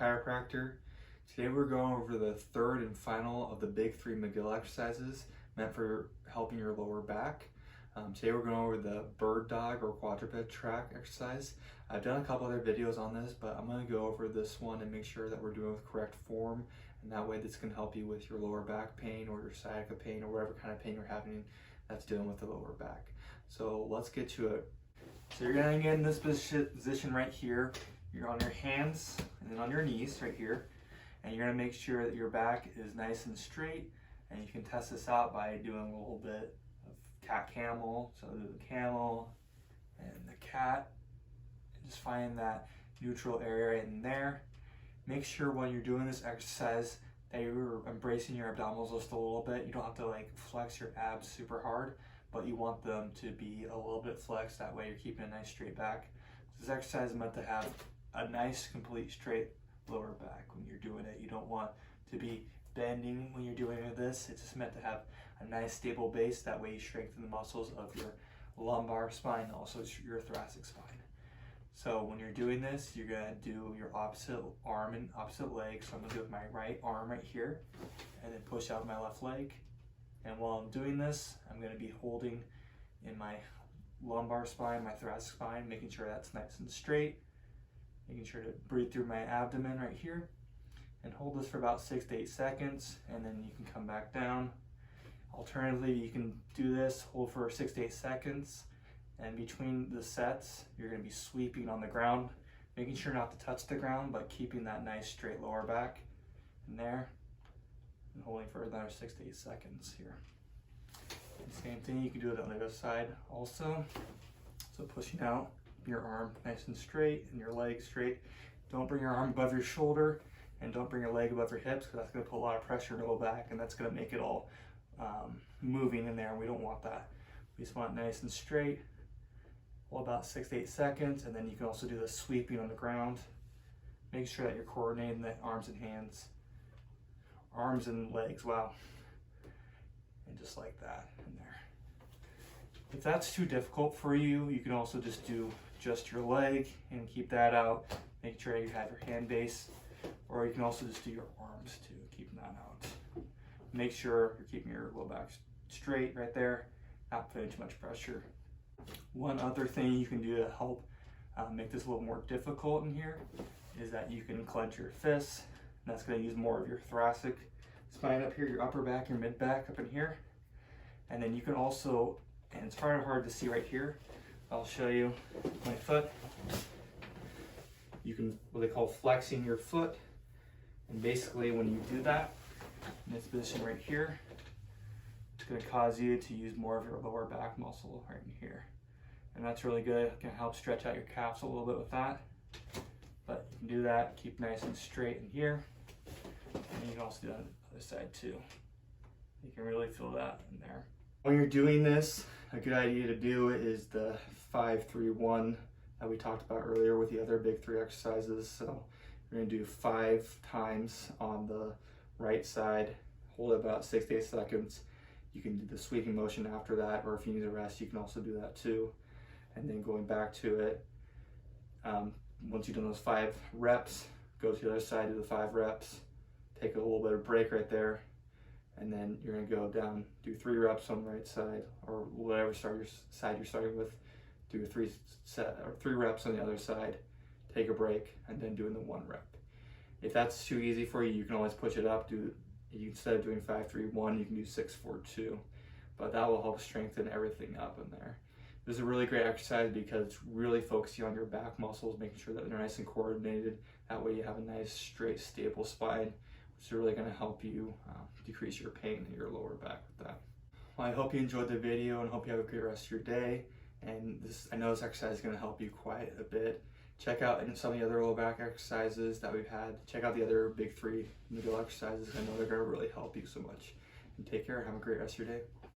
chiropractor. Today we're going over the third and final of the big three Mcgill exercises meant for helping your lower back. Today we're going over the bird dog or quadruped tract exercise. I've done a couple other videos on this, but I'm going to go over this one and make sure that we're doing it with correct form, and that way this can help you with your lower back pain or your sciatica pain or whatever kind of pain you're having that's dealing with the lower back. So let's get to it. So you're going to get in this position right here. You're on your hands and then on your knees right here, and you're going to make sure that your back is nice and straight. And you can test this out by doing a little bit of cat camel. So do the camel and the cat, and just find that neutral area in there. Make sure when you're doing this exercise that you're embracing your abdominals just a little bit. You don't have to like flex your abs super hard, but you want them to be a little bit flexed. That way you're keeping a nice straight back. This exercise is meant to have a nice, complete, straight lower back when you're doing it. You don't want to be bending when you're doing this. It's just meant to have a nice, stable base. That way you strengthen the muscles of your lumbar spine, also your thoracic spine. So when you're doing this, you're gonna do your opposite arm and opposite leg. So I'm gonna do it with my right arm right here, and then push out my left leg. And while I'm doing this, I'm gonna be holding in my lumbar spine, my thoracic spine, making sure that's nice and straight. Making sure to breathe through my abdomen right here, and hold this for about 6 to 8 seconds, and then you can come back down. Alternatively, you can do this, hold for 6 to 8 seconds, and between the sets, you're going to be sweeping on the ground, making sure not to touch the ground, but keeping that nice straight lower back in there, and holding for another 6 to 8 seconds here. Same thing, you can do it on the other side also. So pushing out your arm nice and straight and your leg straight. Don't bring your arm above your shoulder, and don't bring your leg above your hips, because that's going to put a lot of pressure in your low back, and that's going to make it all moving in there, and we don't want that. We just want it nice and straight. Well, about 6 to 8 seconds, and then you can also do the sweeping on the ground. Make sure that you're coordinating the arms and hands, arms and legs, wow. And just like that in there. If that's too difficult for you, you can also just do just your leg and keep that out. Make sure you have your hand base, or you can also just do your arms too, keeping that out. Make sure you're keeping your low back straight right there, not putting too much pressure. One other thing you can do to help make this a little more difficult in here is that you can clench your fists. And that's going to use more of your thoracic spine up here, your upper back, your mid back up in here. And then you can also, and it's hard to see right here, I'll show you my foot. You can, what they call flexing your foot. And basically when you do that, in this position right here, it's going to cause you to use more of your lower back muscle right in here. And that's really good. It can help stretch out your calves a little bit with that. But you can do that, keep nice and straight in here. And you can also do that on the other side too. You can really feel that in there. When you're doing this, a good idea to do is the 5-3-1 that we talked about earlier with the other big three exercises. So you're going to do 5 times on the right side, hold it about 6 to 8 seconds. You can do the sweeping motion after that, or if you need a rest, you can also do that too. And then going back to it, once you've done those 5 reps, go to the other side, do the 5 reps, take a little bit of break right there, and then you're going to go down, do 3 reps on the right side, or whatever side you're starting with, do 3 reps on the other side, take a break, and then doing the 1 rep. If that's too easy for you, you can always push it up. Instead of doing 5-3-1, you can do 6-4-2, but that will help strengthen everything up in there. This is a really great exercise because it's really focusing on your back muscles, making sure that they're nice and coordinated. That way you have a nice, straight, stable spine, which is really going to help you decrease your pain in your lower back with that. Well, I hope you enjoyed the video and hope you have a great rest of your day. And I know this exercise is going to help you quite a bit. Check out some of the other low back exercises that we've had. Check out the other big three Mcgill exercises. I know they're going to really help you so much. And take care. Have a great rest of your day.